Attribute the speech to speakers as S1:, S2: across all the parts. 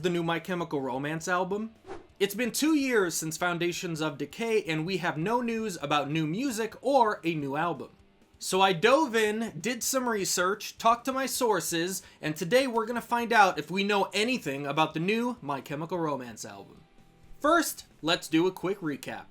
S1: the new My Chemical Romance album? It's been 2 years since Foundations of Decay, and we have no news about new music or a new album. So I dove in, did some research, talked to my sources, and today we're gonna find out if we know anything about the new My Chemical Romance album. First, let's do a quick recap.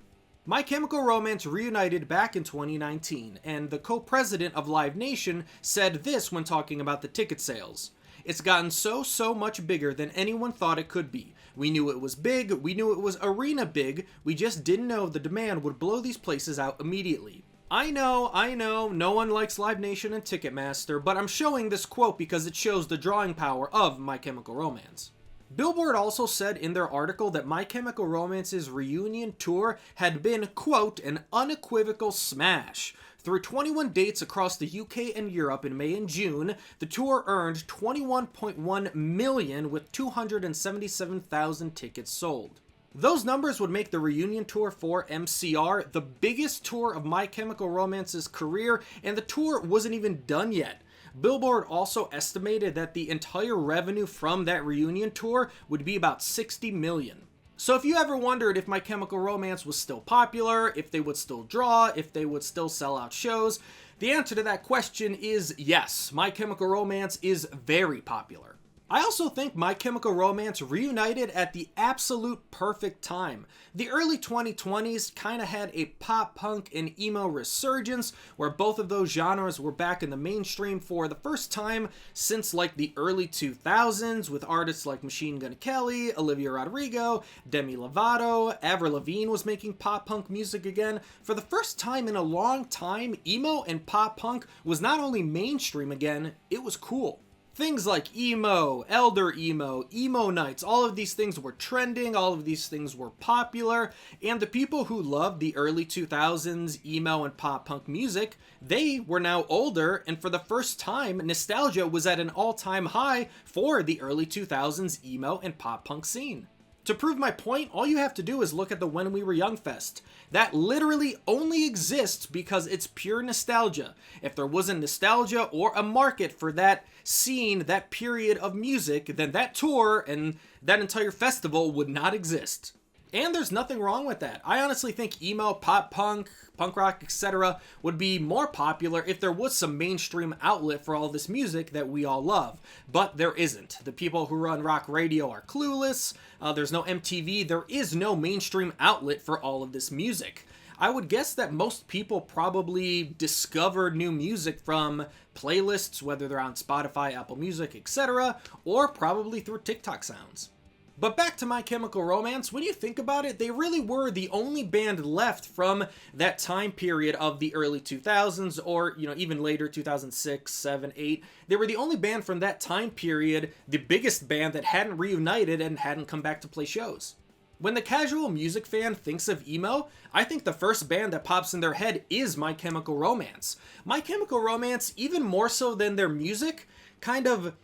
S1: My Chemical Romance reunited back in 2019, and the co-president of Live Nation said this when talking about the ticket sales. It's gotten so much bigger than anyone thought it could be. We knew it was big, we knew it was arena big, we just didn't know the demand would blow these places out immediately. I know, no one likes Live Nation and Ticketmaster, but I'm showing this quote because it shows the drawing power of My Chemical Romance. Billboard also said in their article that My Chemical Romance's reunion tour had been, quote, an unequivocal smash. Through 21 dates across the UK and Europe in May and June, the tour earned $21.1 million with 277,000 tickets sold. Those numbers would make the reunion tour for MCR the biggest tour of My Chemical Romance's career, and the tour wasn't even done yet. Billboard also estimated that the entire revenue from that reunion tour would be about $60 million. So if you ever wondered if My Chemical Romance was still popular, if they would still draw, if they would still sell out shows, the answer to that question is yes, My Chemical Romance is very popular. I also think My Chemical Romance reunited at the absolute perfect time. The early 2020s kind of had a pop punk and emo resurgence where both of those genres were back in the mainstream for the first time since like the early 2000s, with artists like Machine Gun Kelly, Olivia Rodrigo, Demi Lovato. Avril Lavigne was making pop punk music again. For the first time in a long time, emo and pop punk was not only mainstream again, it was cool. Things like emo, elder emo nights, all of these things were trending, all of these things were popular, and the people who loved the early 2000s emo and pop punk music, they were now older, and for the first time, nostalgia was at an all-time high for the early 2000s emo and pop punk scene. To prove my point, all you have to do is look at the When We Were Young Fest. That literally only exists because it's pure nostalgia. If there wasn't nostalgia or a market for that scene, that period of music, then that tour and that entire festival would not exist. And there's nothing wrong with that. I honestly think emo, pop punk, punk rock, etc. would be more popular if there was some mainstream outlet for all this music that we all love. But there isn't. The people who run rock radio are clueless. There's no MTV. There is no mainstream outlet for all of this music. I would guess that most people probably discover new music from playlists, whether they're on Spotify, Apple Music, etc., or probably through TikTok sounds. But back to My Chemical Romance, when you think about it, they really were the only band left from that time period of the early 2000s, or, even later, 2006, 7, 8. They were the only band from that time period, the biggest band that hadn't reunited and hadn't come back to play shows. When the casual music fan thinks of emo, I think the first band that pops in their head is My Chemical Romance. My Chemical Romance, even more so than their music, kind of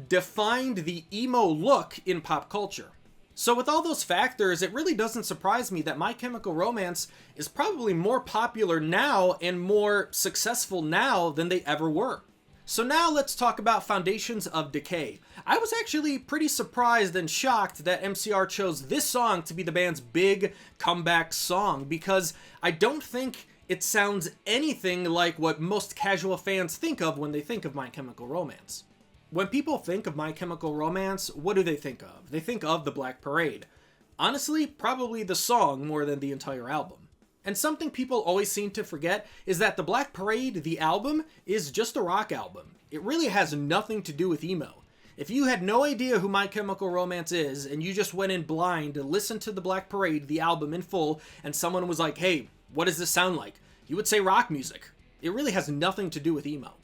S1: defined the emo look in pop culture. So with all those factors, it really doesn't surprise me that My Chemical Romance is probably more popular now and more successful now than they ever were. So now let's talk about Foundations of Decay. I was actually pretty surprised and shocked that MCR chose this song to be the band's big comeback song, because I don't think it sounds anything like what most casual fans think of when they think of My Chemical Romance. When people think of My Chemical Romance, what do they think of? They think of the Black Parade. Honestly, probably the song more than the entire album. And something people always seem to forget is that the Black Parade, the album, is just a rock album. It really has nothing to do with emo. If you had no idea who My Chemical Romance is, and you just went in blind to listen to the Black Parade, the album in full, and someone was like, hey, what does this sound like? You would say rock music. It really has nothing to do with emo.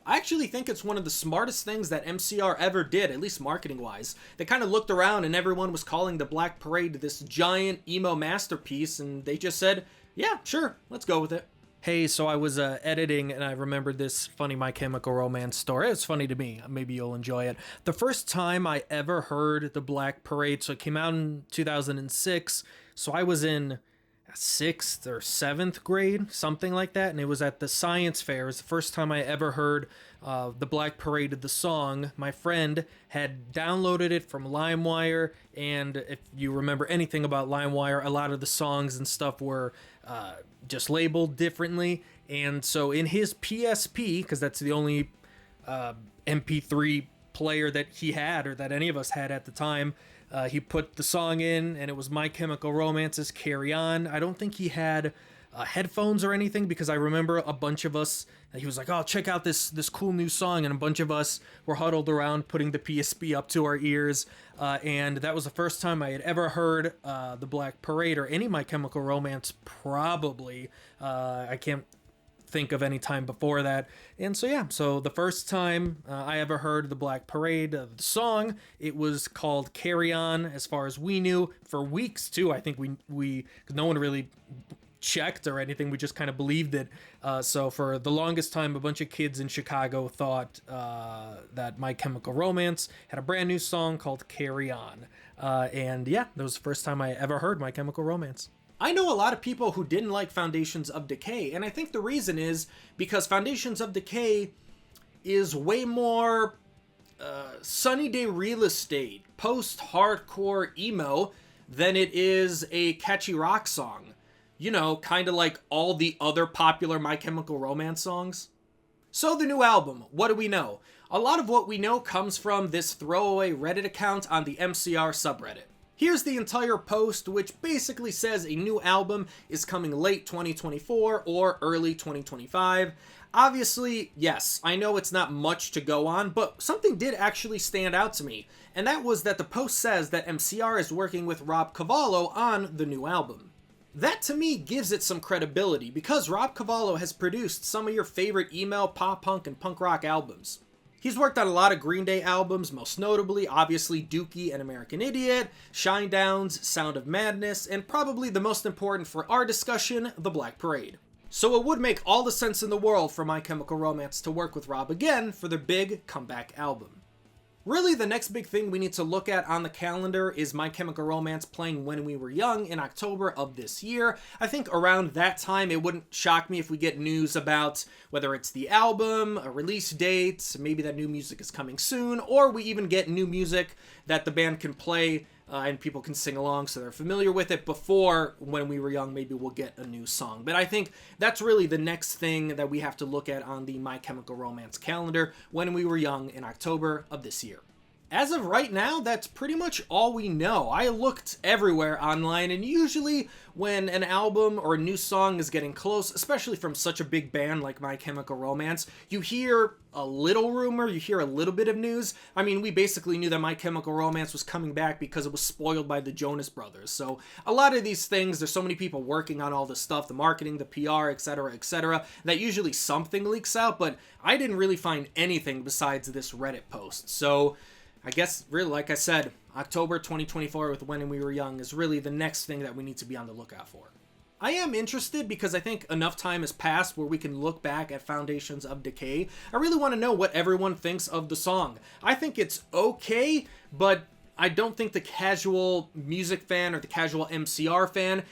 S1: I actually think it's one of the smartest things that MCR ever did, at least marketing-wise. They kind of looked around and everyone was calling the Black Parade this giant emo masterpiece, and they just said, yeah, sure, let's go with it. Hey, so I was editing and I remembered this funny My Chemical Romance story. It's funny to me. Maybe you'll enjoy it. The first time I ever heard the Black Parade, so it came out in 2006, so I was in 6th or 7th grade, something like that, and it was at the science fair. It was the first time I ever heard The Black Parade of the song, my friend had downloaded it from LimeWire, and if you remember anything about LimeWire, a lot of the songs and stuff were just labeled differently, and so in his PSP, because that's the only MP3 player that he had, or that any of us had at the time, he put the song in, and it was My Chemical Romance's Carry On. I don't think he had headphones or anything, because I remember a bunch of us, he was like, oh, check out this cool new song, and a bunch of us were huddled around putting the PSP up to our ears, and that was the first time I had ever heard the Black Parade, or any My Chemical Romance, probably. I can't think of any time before that. And so yeah, so the first time I ever heard the Black Parade, the song, it was called Carry On, as far as we knew, for weeks too. I think we no one really checked or anything, we just kind of believed it. So for the longest time, a bunch of kids in Chicago thought that My Chemical Romance had a brand new song called Carry On. And yeah, that was the first time I ever heard My Chemical Romance. I know a lot of people who didn't like Foundations of Decay, and I think the reason is because Foundations of Decay is way more sunny day real estate, post-hardcore emo, than it is a catchy rock song. You know, kind of like all the other popular My Chemical Romance songs. So the new album, what do we know? A lot of what we know comes from this throwaway Reddit account on the MCR subreddit. Here's the entire post, which basically says a new album is coming late 2024 or early 2025. Obviously, yes, I know it's not much to go on, but something did actually stand out to me, and that was that the post says that MCR is working with Rob Cavallo on the new album. That to me gives it some credibility, because Rob Cavallo has produced some of your favorite emo, pop punk, and punk rock albums. He's worked on a lot of Green Day albums, most notably, obviously, Dookie and American Idiot, Shinedown's Sound of Madness, and probably the most important for our discussion, The Black Parade. So it would make all the sense in the world for My Chemical Romance to work with Rob again for their big comeback album. Really, the next big thing we need to look at on the calendar is My Chemical Romance playing When We Were Young in October of this year. I think around that time, it wouldn't shock me if we get news about whether it's the album, a release date, maybe that new music is coming soon, or we even get new music that the band can play and people can sing along so they're familiar with it before When We Were Young. Maybe we'll get a new song. But I think that's really the next thing that we have to look at on the My Chemical Romance calendar, When We Were Young in October of this year. As of right now, that's pretty much all we know. I looked everywhere online, and usually when an album or a new song is getting close, especially from such a big band like My Chemical Romance, you hear a little rumor, you hear a little bit of news. I mean, we basically knew that My Chemical Romance was coming back because it was spoiled by the Jonas Brothers. So a lot of these things, there's so many people working on all this stuff, the marketing, the PR, etc., that usually something leaks out, but I didn't really find anything besides this Reddit post. So I guess, really, like I said, October 2024 with When We Were Young is really the next thing that we need to be on the lookout for. I am interested because I think enough time has passed where we can look back at Foundations of Decay. I really want to know what everyone thinks of the song. I think it's okay, but I don't think the casual music fan or the casual MCR fan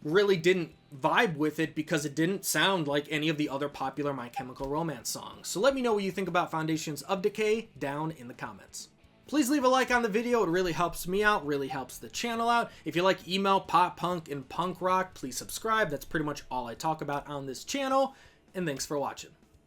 S1: really didn't vibe with it because it didn't sound like any of the other popular My Chemical Romance songs. So let me know what you think about Foundations of Decay down in the comments. Please leave a like on the video, it really helps me out, really helps the channel out. If you like emo, pop punk, and punk rock, please subscribe. That's pretty much all I talk about on this channel, and thanks for watching.